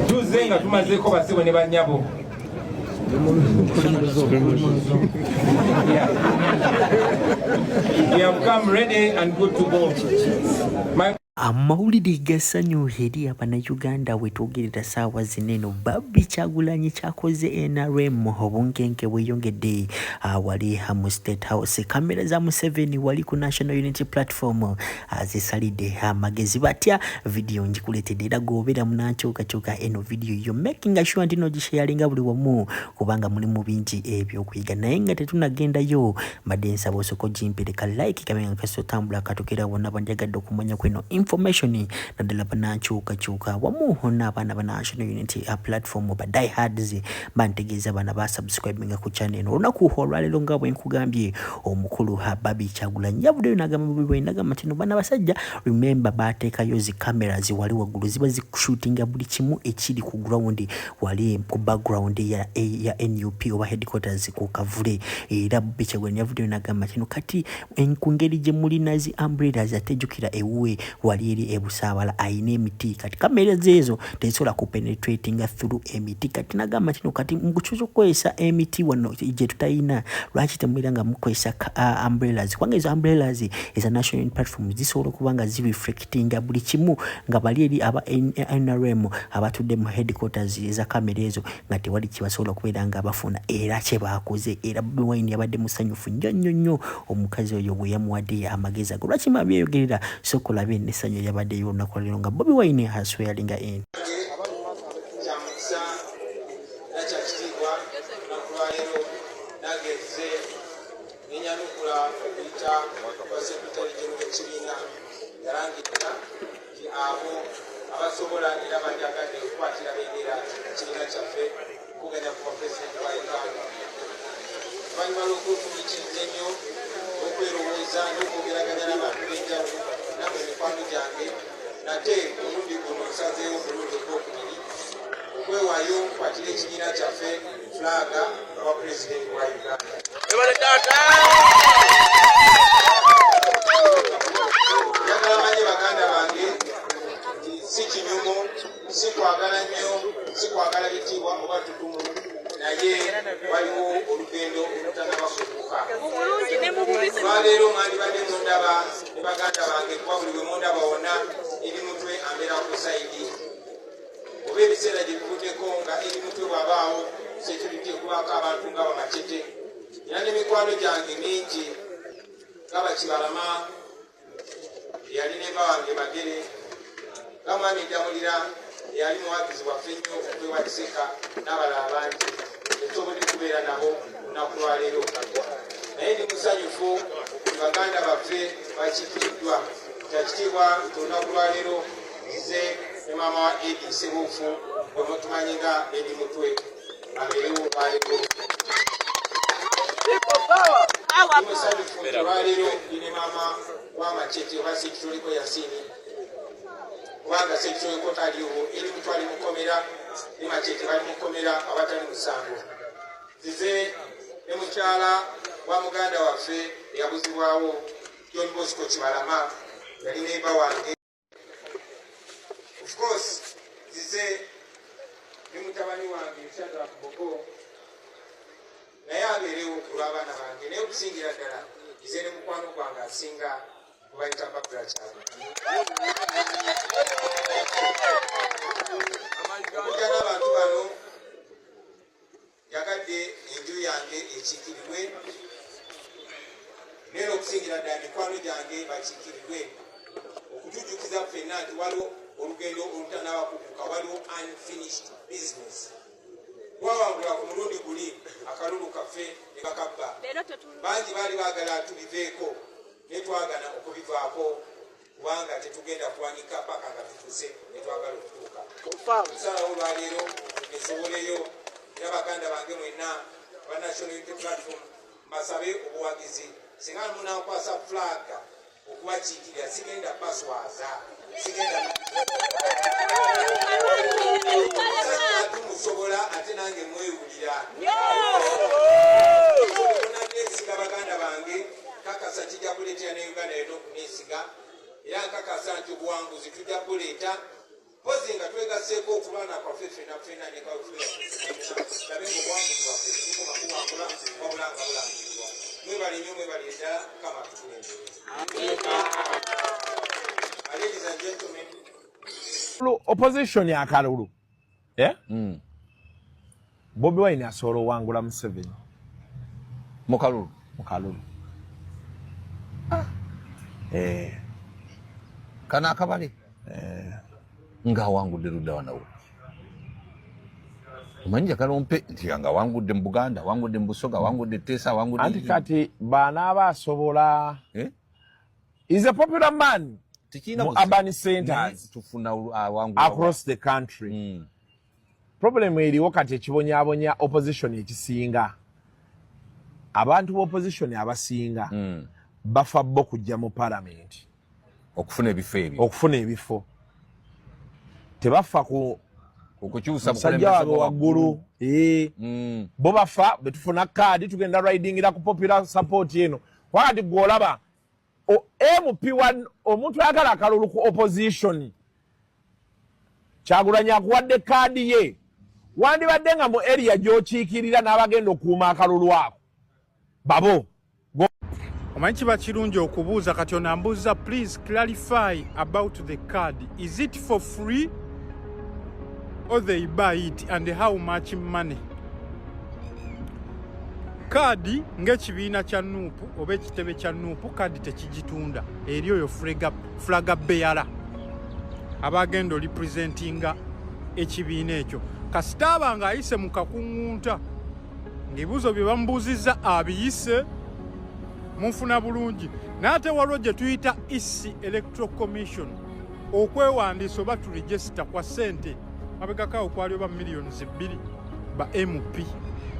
tuzenga tumazeeko basebo ne bannyabo. We have come ready and good to go. Amawulire gassanyu eri Abannayuganda we twogerera ssaawa zineno Bobby Kyagulanyi kyakoze NRM obunkenke bweyongedde wali mu State House. Kamera za Museveni wali ku National Unity Platform zisalidde amagezi batya video njikuletedde era gobeera munankyukakyuka eno video yo making sure nti nogisharinga buli wamu kubanga mulimu bingi ebyokuyiga naye nga tetunagendayo mbadde nsaba osoko gimpereka like kamenga kasotambula katokera bonna banjagadde okumanya kweno information naddala banankyukakyuka wamu n'abaana ba National Unity Platform ba diehards bantegeeza bana basubscribinga ku channel eno olunaku olwaleero nga bwe nkugambye omukulu Bobby Kyagulanyi yavuddeyo n'agamba Bobby Wine n'agamba nti bana basajja remember bateekayo zi cameras wali waggulu ziba zikushootinga buli kimu ekiri ku ground wali ku background ya NUP oba headquarters ku Kavule era Bobby Kyagulanyi yavuddeyo n'agamba nti kati ku ngeri gye mulina zi umbrellas atejjukira ewuwe wali eri ebusaabala ayina emiti kati kamera zeezo tezisobola kupenetratinga through emiti kati nagamba kino kati mukukyusa okukozesa emiti wano gye tutayina lwaki temubeera nga mukozesa umbrellas kubanga ezo umbrellas eza National Unity Platform zisobola okuba nga zireflectinga buli kimu nga bali eri aba NRM abatudde mu headquarters eza kamera ezo nga tewali kibasobola okubeera nga bafuna era kye baakoze era Bobby Wine yabadde musanyufu nnyo omukazi oyo bwe yamuwadde amagezi ago lwaki mabyeyogerera sokolabe n'essanyu yabadde y'olunaku olwaleero nga Bobby Wine aswearinga in abasobola era banjagadde okukwatira bendera ekibiina kyaffe kugenda kuba pulezidenti wa Uganda. Oluvannyuma lw'okwefumikiriza ennyo okwerowooza n'okwogeraganya n'abantu b'enjawulo namwe mikwano gyange nate omulundi guno nsazeewo omulundi ogwokubiri okwewaayo okukwatira ekibiina kyaffe fulaga wa pulezidenti wa Uganda. Njagala manye baganda bange si kinyumo, si kwagala nnyo, si kwagala bitiibwa oba tutumu, naye waliwo olugendo olutannaba kutuuka. Lwaleero mwandibadde mundaba ne baganda bange kuba buli bwe mundaba wonna eri mutwe ambeera ku sayidi. Oba ebiseera gye bivuddeko nga eri mutwe bw'abaawo security okubako abantu nga bamacete. Era n'emikwano gyange mingi nga Bakibalama yali ne bawange Bagere Kamwami Jamulira yali muwagizi waffe nnyo okwewalisika n'abalala bangi etusobodde kubeera nabo olunaku lwaleero. Naye ndi musanyufu baganda baffe bakiikiriddwa kyakitiibwa nti olunaku lwaleero nze ne maama wa Edi Ssebuufu bwe mutumanyi nga Edi Mutwe abeerewo lwaleero. Musanyufu nti lwaleero ndi ne maama wa Machete oba Sekitoliko Yasini kubanga Sekitoliko taliwo eri mutwali mukomera ne Machete bali mukomera abatali musango. Nzize ne mukyala wa muganda waffe eyabuzibwawo John Bosco Kibalama yali nemba wange. Of course nzize ne mutabani wange Shadrack Bogo naye abeerewo olw'abaana bange naye okusingira ddala nzize ne mukwano gwange asinga kubayita Babula Kyalo. Okujja n'abantu bano yagadde enju yange ekiikirirwe naye okusingira ddala mikwano gyange bakiikirirwe okutujjukiza ffenna nti waliwo olugendo olutannaba kutuuka, waliwo unfinished business. Twawangula ku mulundi guli akalulu kaffe ne bakabba bangi baali baagala tubiveeko naye twagana okubivaako kubanga tetugenda kuwanika paka nga tutuuse ne twagala okutuuka. Nsalawo olwaleero esoboleyo era baganda bange mwenna ba National Unity Platform mbasabe obuwagizi singa munankwasa fulaga okubakiikirira sigenda baswaza sigenda tumusobola ate nange mwewulira nesiga baganda bange kakasa kijja kuleetera ne Uganda yonna okuneesiga era nkakasa nti obuwanguzi tujja kuleeta pozi nga twega tugaseeko okulwana kwaffe ffenna ne kaweffe labe ng'obwamuzi bwaffe tukoma kuwangula wabula nga bulangirirwa. Mwebale nnyo, mwebale ddala, Mukama atukulembereze. Ladies and gentlemen, opposition ya kalulu Bobi Wine asobola wangula Museveni mu kalulu kana akabale nga wangudde ludda wanawo omanya kalompe nti nga wangudde mu Buganda, wangudde mu Busoga, wangudde Teesa, wangudde anti kati bana abasobola is a popular man mu urban centers across the country. Problem eriwo kati ekibonyabonya opposition ekisinga abantu b'opposition abasinga bafa bo kujja mu parliament okufuna ebifo tebafa ku okukyusa musajja waabwe waggulu bo bafa betufuna kaadi tugenda ridingira ku popular support eno wakati gwolaba MP1 omuntu ayagala akalulu ku opposition Kyagulanyi akuwadde kaadi ye wandibadde nga mu area gy'okiikirira n'abagenda okuuma akalulu ako babo. Omanyi kiba kirungi okubuuza kati ono ambuuza please clarify about the card. Is it for free or they buy it and how much money? Kaadi ng'ekibiina kya Nuupu oba ekitebe kya Nuupu kaadi tekigitunda eri oyo flaga bearer abagenda representinga ekibiina ekyo kasita abanga ayise mu kakungunta ng'ebibuuzo bye bamubuuzizza abiyise munfuna bulungi n'ate waliwo gye tuyita EC Electoral Commission okwewandiisa oba turegisita kwa ssente mabegako okwali oba miliyoni 2 ba MP.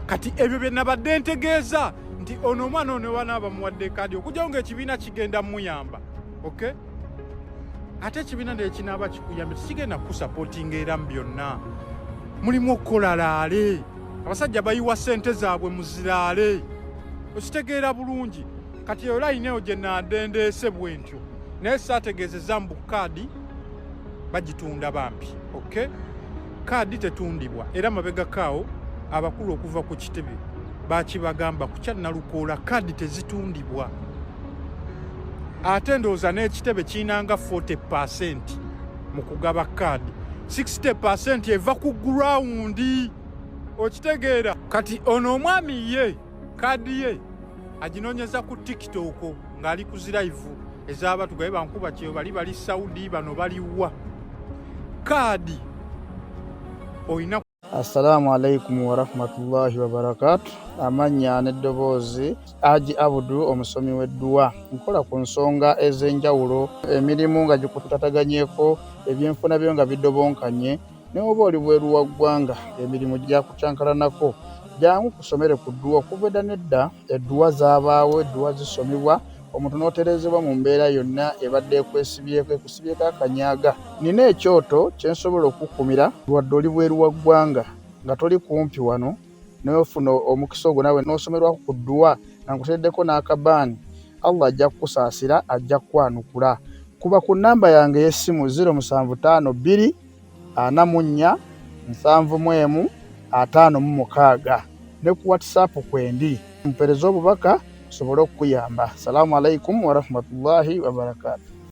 Kati ebyo bye nabadde ntegeeza nti ono omwana ono banaaba muwadde kaadi okujjawo ng'ekibiina kigenda muyamba. Okay? Ate ekibiina nekinaaba kikuyamba tikigenda kusapootinga era mu byonna. Mulimu okukola laale. Abasajja bayiwa ssente zaabwe mu ziraale. Okitegeera bulungi. Kati eyo layineyo gye nandendeese bwe ntyo. Naye saategeezezza mbu kaadi bagitunda bampi. Okay? Kaadi tetundibwa era mabegakaawo abakulu okuva ku kitebe bakibagamba kukya Nalukoola kaadi tezitundibwa. Ate ndowooza n'ekitebe kiinanga 40% mu kugaba kaadi 60% eva ku gurawundi. Okitegeera kati ono omwami ye kaadi ye aginoonyeza ku TikTok ng'ali ku ziraivu ez'abatu gabe bankuba kyeyo bali Saudi bano baliwa kaadi oyina. Assalamu alaikum wa rahmatullahi wa barakatuh. Amanya n'eddoboozi Haji Abudu omusomi w'edduwa. Nkola ku nsonga ez'enjawulo emirimu nga gikutataganyeko ebyenfuna byo nga bidobonkanye ne oba oli bweru wa ggwanga emirimu gyakucankalanako jangu kusomere ku dduwa okuva nedda edduwa zaabaawo edduwa zisomibwa omuntu n'oterezebwa mu mbeera yonna ebadde ekwesibyeko ekusibyeko akanyaaga. Nina ekyoto kye nsobola okukumira wadde oli bweru wa ggwanga nga toli kumpi wano n'ofuna omukisa ogwo nawe n'osomerwako ku dduwa nga nkuteddeko n'akabaani Allah ajja kukusaasira ajja kukwanukula. Kuba ku nnamba yange y'essimu 0752 44 71 56 ne ku WhatsApp kwendi mpereza obubaka sobole okuyamba. Assalamu alaikum wa rahmatullahi wa barakatuh.